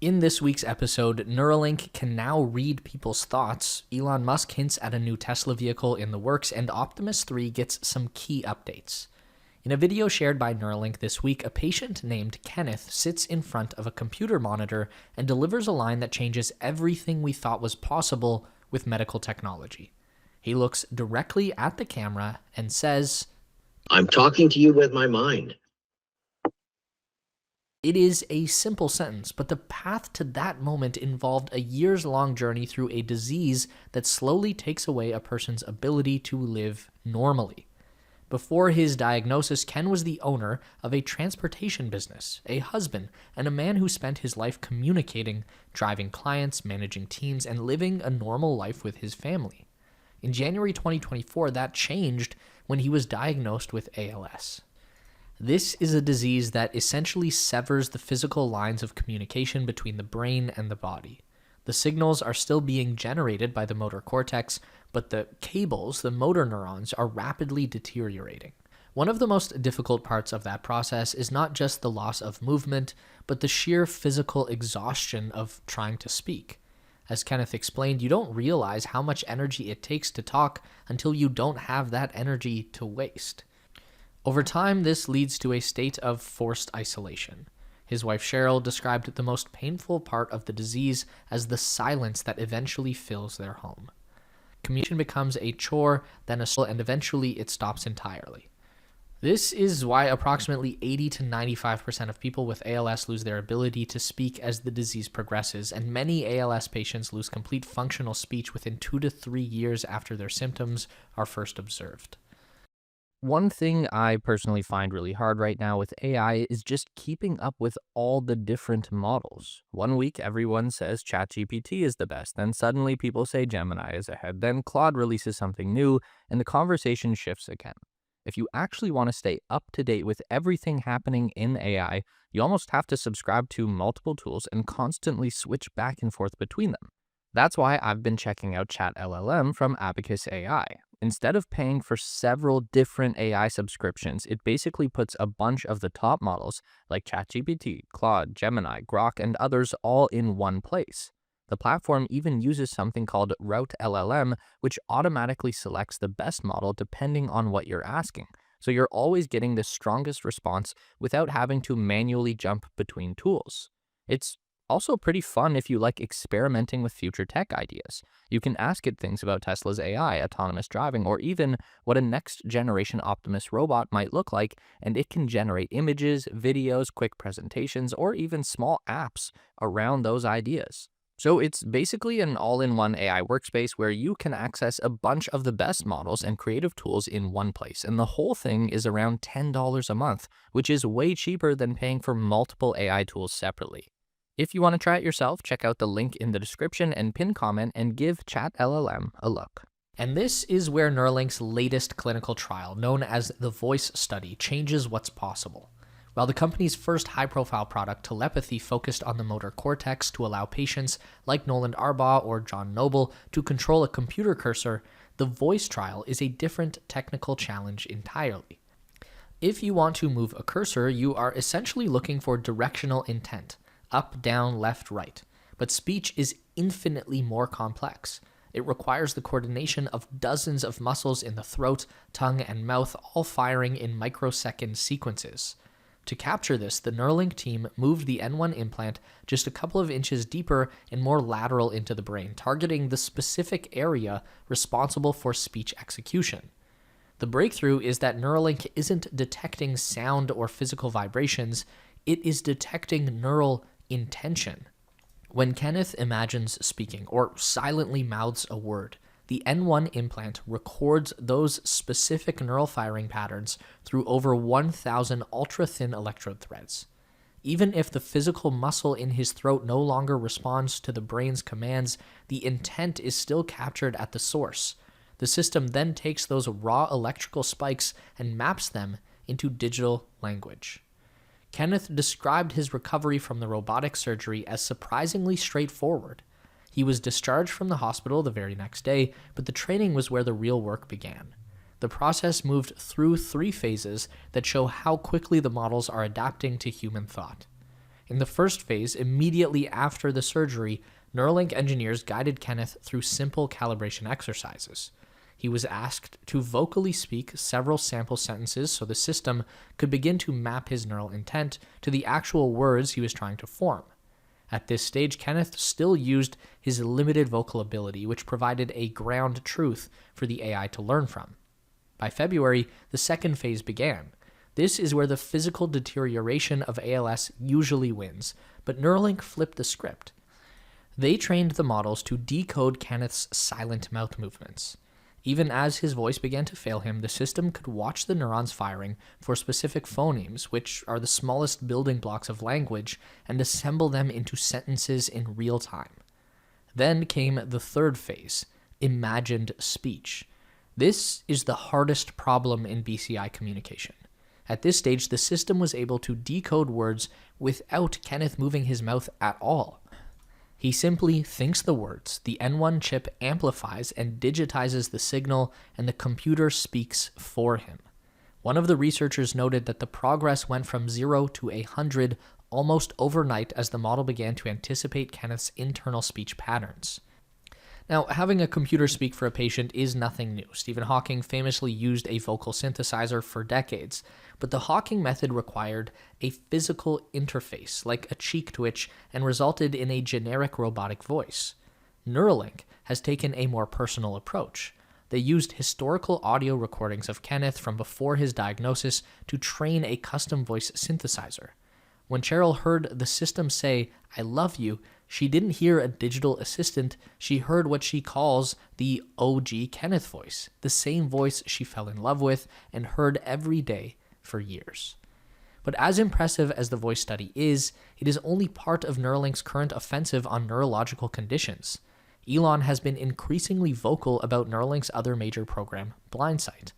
In this week's episode, Neuralink can now read people's thoughts, Elon Musk hints at a new Tesla vehicle in the works, and Optimus 3 gets some key updates. In a video shared by Neuralink this week, a patient named Kenneth sits in front of a computer monitor and delivers a line that changes everything we thought was possible with medical technology. He looks directly at the camera and says, "I'm talking to you with my mind." It is a simple sentence, but the path to that moment involved a years-long journey through a disease that slowly takes away a person's ability to live normally. Before his diagnosis, Ken was the owner of a transportation business, a husband, and a man who spent his life communicating, driving clients, managing teams, and living a normal life with his family. In January 2024, that changed when he was diagnosed with ALS. This is a disease that essentially severs the physical lines of communication between the brain and the body. The signals are still being generated by the motor cortex, but the cables, the motor neurons, are rapidly deteriorating. One of the most difficult parts of that process is not just the loss of movement, but the sheer physical exhaustion of trying to speak. As Kenneth explained, you don't realize how much energy it takes to talk until you don't have that energy to waste. Over time, this leads to a state of forced isolation. His wife Cheryl described the most painful part of the disease as the silence that eventually fills their home. Communication becomes a chore, then a struggle, and eventually it stops entirely. This is why approximately 80 to 95% of people with ALS lose their ability to speak as the disease progresses, and many ALS patients lose complete functional speech within 2 to 3 years after their symptoms are first observed. One thing I personally find really hard right now with AI is just keeping up with all the different models. One week everyone says ChatGPT is the best, then suddenly people say Gemini is ahead, then Claude releases something new, and the conversation shifts again. If you actually want to stay up to date with everything happening in AI, you almost have to subscribe to multiple tools and constantly switch back and forth between them. That's why I've been checking out ChatLLM from Abacus AI. Instead of paying for several different AI subscriptions, it basically puts a bunch of the top models like ChatGPT, Claude, Gemini, Grok, and others all in one place. The platform even uses something called Route LLM, which automatically selects the best model depending on what you're asking. So you're always getting the strongest response without having to manually jump between tools. It's also pretty fun if you like experimenting with future tech ideas. You can ask it things about Tesla's AI, autonomous driving, or even what a next-generation Optimus Robot might look like, and it can generate images, videos, quick presentations, or even small apps around those ideas. So it's basically an all-in-one AI workspace where you can access a bunch of the best models and creative tools in one place, and the whole thing is around $10 a month, which is way cheaper than paying for multiple AI tools separately. If you want to try it yourself, check out the link in the description and pin comment and give ChatLLM a look. And this is where Neuralink's latest clinical trial, known as the Voice Study, changes what's possible. While the company's first high-profile product, telepathy, focused on the motor cortex to allow patients like Nolan Arbaugh or John Noble to control a computer cursor, the Voice trial is a different technical challenge entirely. If you want to move a cursor, you are essentially looking for directional intent. Up, down, left, right. But speech is infinitely more complex. It requires the coordination of dozens of muscles in the throat, tongue, and mouth, all firing in microsecond sequences. To capture this, the Neuralink team moved the N1 implant just a couple of inches deeper and more lateral into the brain, targeting the specific area responsible for speech execution. The breakthrough is that Neuralink isn't detecting sound or physical vibrations, it is detecting neural intention. When Kenneth imagines speaking or silently mouths a word, the N1 implant records those specific neural firing patterns through over 1,000 ultra-thin electrode threads. Even if the physical muscle in his throat no longer responds to the brain's commands, the intent is still captured at the source. The system then takes those raw electrical spikes and maps them into digital language. Kenneth described his recovery from the robotic surgery as surprisingly straightforward. He was discharged from the hospital the very next day, but the training was where the real work began. The process moved through 3 phases that show how quickly the models are adapting to human thought. In the first phase, immediately after the surgery, Neuralink engineers guided Kenneth through simple calibration exercises. He was asked to vocally speak several sample sentences so the system could begin to map his neural intent to the actual words he was trying to form. At this stage, Kenneth still used his limited vocal ability, which provided a ground truth for the AI to learn from. By February, the second phase began. This is where the physical deterioration of ALS usually wins, but Neuralink flipped the script. They trained the models to decode Kenneth's silent mouth movements. Even as his voice began to fail him, the system could watch the neurons firing for specific phonemes, which are the smallest building blocks of language, and assemble them into sentences in real time. Then came the third phase, imagined speech. This is the hardest problem in BCI communication. At this stage, the system was able to decode words without Kenneth moving his mouth at all. He simply thinks the words, the N1 chip amplifies and digitizes the signal, and the computer speaks for him. One of the researchers noted that the progress went from 0 to 100 almost overnight as the model began to anticipate Kenneth's internal speech patterns. Now, having a computer speak for a patient is nothing new. Stephen Hawking famously used a vocal synthesizer for decades, but the Hawking method required a physical interface, like a cheek twitch, and resulted in a generic robotic voice. Neuralink has taken a more personal approach. They used historical audio recordings of Kenneth from before his diagnosis to train a custom voice synthesizer. When Cheryl heard the system say, "I love you," she didn't hear a digital assistant, she heard what she calls the OG Kenneth voice, the same voice she fell in love with and heard every day for years. But as impressive as the voice study is, it is only part of Neuralink's current offensive on neurological conditions. Elon has been increasingly vocal about Neuralink's other major program, Blindsight.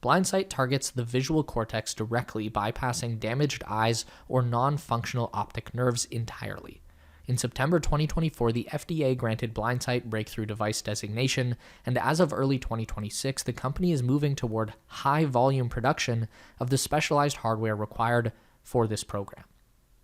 Blindsight targets the visual cortex directly, bypassing damaged eyes or non-functional optic nerves entirely. In September 2024, the FDA granted Blindsight breakthrough device designation, and as of early 2026, the company is moving toward high-volume production of the specialized hardware required for this program.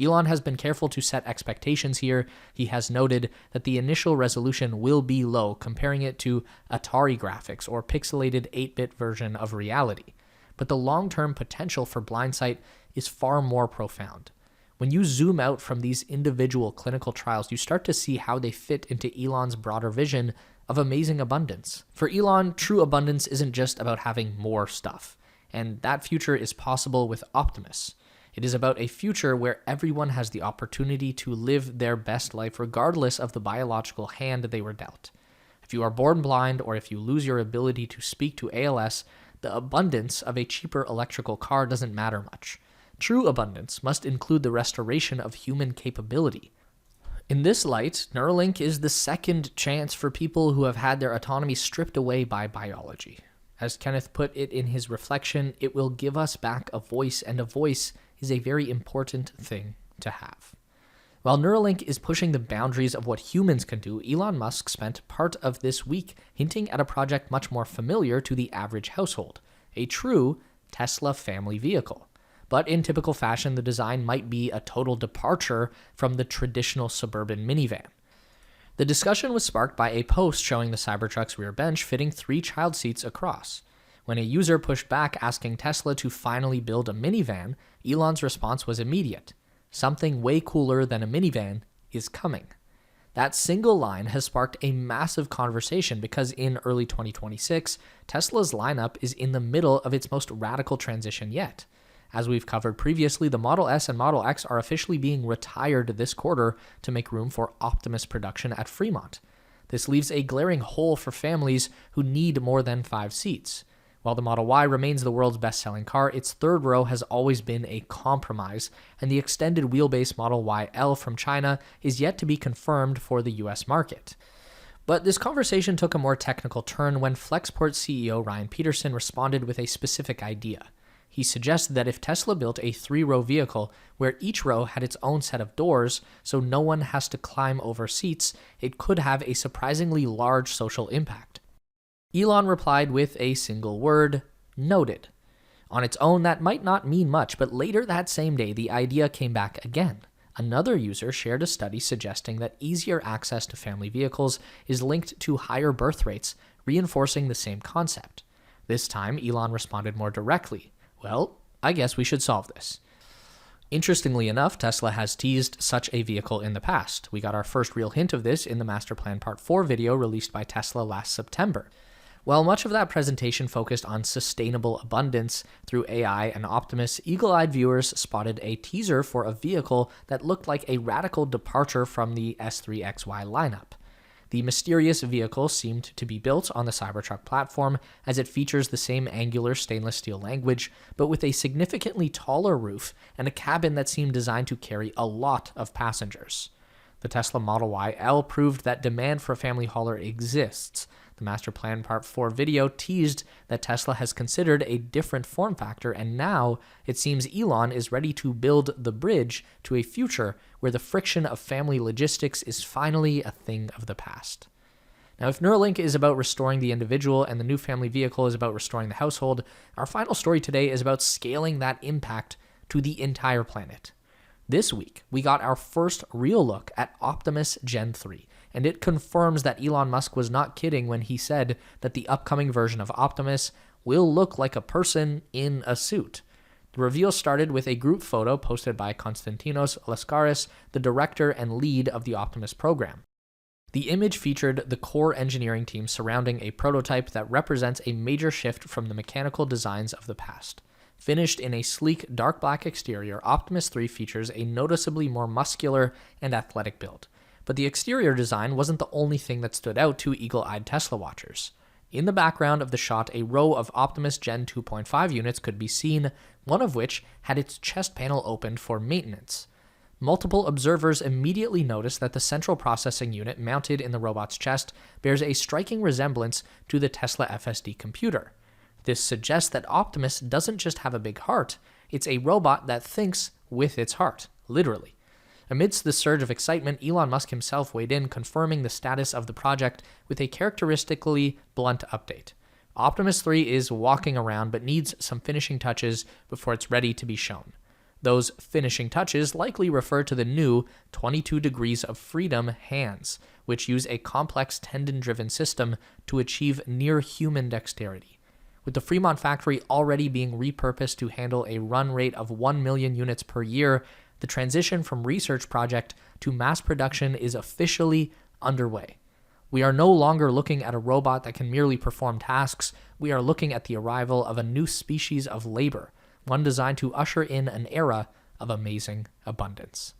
Elon has been careful to set expectations here. He has noted that the initial resolution will be low, comparing it to Atari graphics or pixelated 8-bit version of reality. But the long-term potential for Blindsight is far more profound. When you zoom out from these individual clinical trials, you start to see how they fit into Elon's broader vision of amazing abundance. For Elon, true abundance isn't just about having more stuff, and that future is possible with Optimus. It is about a future where everyone has the opportunity to live their best life regardless of the biological hand they were dealt. If you are born blind or if you lose your ability to speak to ALS, the abundance of a cheaper electrical car doesn't matter much. True abundance must include the restoration of human capability. In this light, Neuralink is the second chance for people who have had their autonomy stripped away by biology. As Kenneth put it in his reflection, it will give us back a voice, and a voice is a very important thing to have. While Neuralink is pushing the boundaries of what humans can do, Elon Musk spent part of this week hinting at a project much more familiar to the average household, a true Tesla family vehicle. But in typical fashion, the design might be a total departure from the traditional suburban minivan. The discussion was sparked by a post showing the Cybertruck's rear bench fitting 3 child seats across. When a user pushed back asking Tesla to finally build a minivan, Elon's response was immediate. Something way cooler than a minivan is coming. That single line has sparked a massive conversation because in early 2026, Tesla's lineup is in the middle of its most radical transition yet. As we've covered previously, the Model S and Model X are officially being retired this quarter to make room for Optimus production at Fremont. This leaves a glaring hole for families who need more than 5 seats. While the Model Y remains the world's best-selling car, its third row has always been a compromise, and the extended wheelbase Model YL from China is yet to be confirmed for the US market. But this conversation took a more technical turn when Flexport CEO Ryan Peterson responded with a specific idea. He suggested that if Tesla built a 3-row vehicle where each row had its own set of doors so no one has to climb over seats, it could have a surprisingly large social impact. Elon replied with a single word, noted. On its own, that might not mean much, but later that same day, the idea came back again. Another user shared a study suggesting that easier access to family vehicles is linked to higher birth rates, reinforcing the same concept. This time, Elon responded more directly. Well, I guess we should solve this. Interestingly enough, Tesla has teased such a vehicle in the past. We got our first real hint of this in the Master Plan Part 4 video released by Tesla last September. While much of that presentation focused on sustainable abundance through AI and Optimus, eagle-eyed viewers spotted a teaser for a vehicle that looked like a radical departure from the S3XY lineup. The mysterious vehicle seemed to be built on the Cybertruck platform, as it features the same angular stainless steel language, but with a significantly taller roof and a cabin that seemed designed to carry a lot of passengers. The Tesla Model Y L proved that demand for a family hauler exists. The Master Plan Part 4 video teased that Tesla has considered a different form factor, and now it seems Elon is ready to build the bridge to a future where the friction of family logistics is finally a thing of the past. Now, if Neuralink is about restoring the individual and the new family vehicle is about restoring the household, our final story today is about scaling that impact to the entire planet. This week, we got our first real look at Optimus Gen 3, and it confirms that Elon Musk was not kidding when he said that the upcoming version of Optimus will look like a person in a suit. The reveal started with a group photo posted by Konstantinos Laskaris, the director and lead of the Optimus program. The image featured the core engineering team surrounding a prototype that represents a major shift from the mechanical designs of the past. Finished in a sleek dark black exterior, Optimus 3 features a noticeably more muscular and athletic build. But the exterior design wasn't the only thing that stood out to eagle-eyed Tesla watchers. In the background of the shot, a row of Optimus Gen 2.5 units could be seen, one of which had its chest panel opened for maintenance. Multiple observers immediately noticed that the central processing unit mounted in the robot's chest bears a striking resemblance to the Tesla FSD computer. This suggests that Optimus doesn't just have a big heart, it's a robot that thinks with its heart, literally. Amidst the surge of excitement, Elon Musk himself weighed in, confirming the status of the project with a characteristically blunt update. Optimus 3 is walking around but needs some finishing touches before it's ready to be shown. Those finishing touches likely refer to the new 22 degrees of freedom hands, which use a complex tendon-driven system to achieve near-human dexterity. With the Fremont factory already being repurposed to handle a run rate of 1 million units per year, the transition from research project to mass production is officially underway. We are no longer looking at a robot that can merely perform tasks. We are looking at the arrival of a new species of labor, one designed to usher in an era of amazing abundance.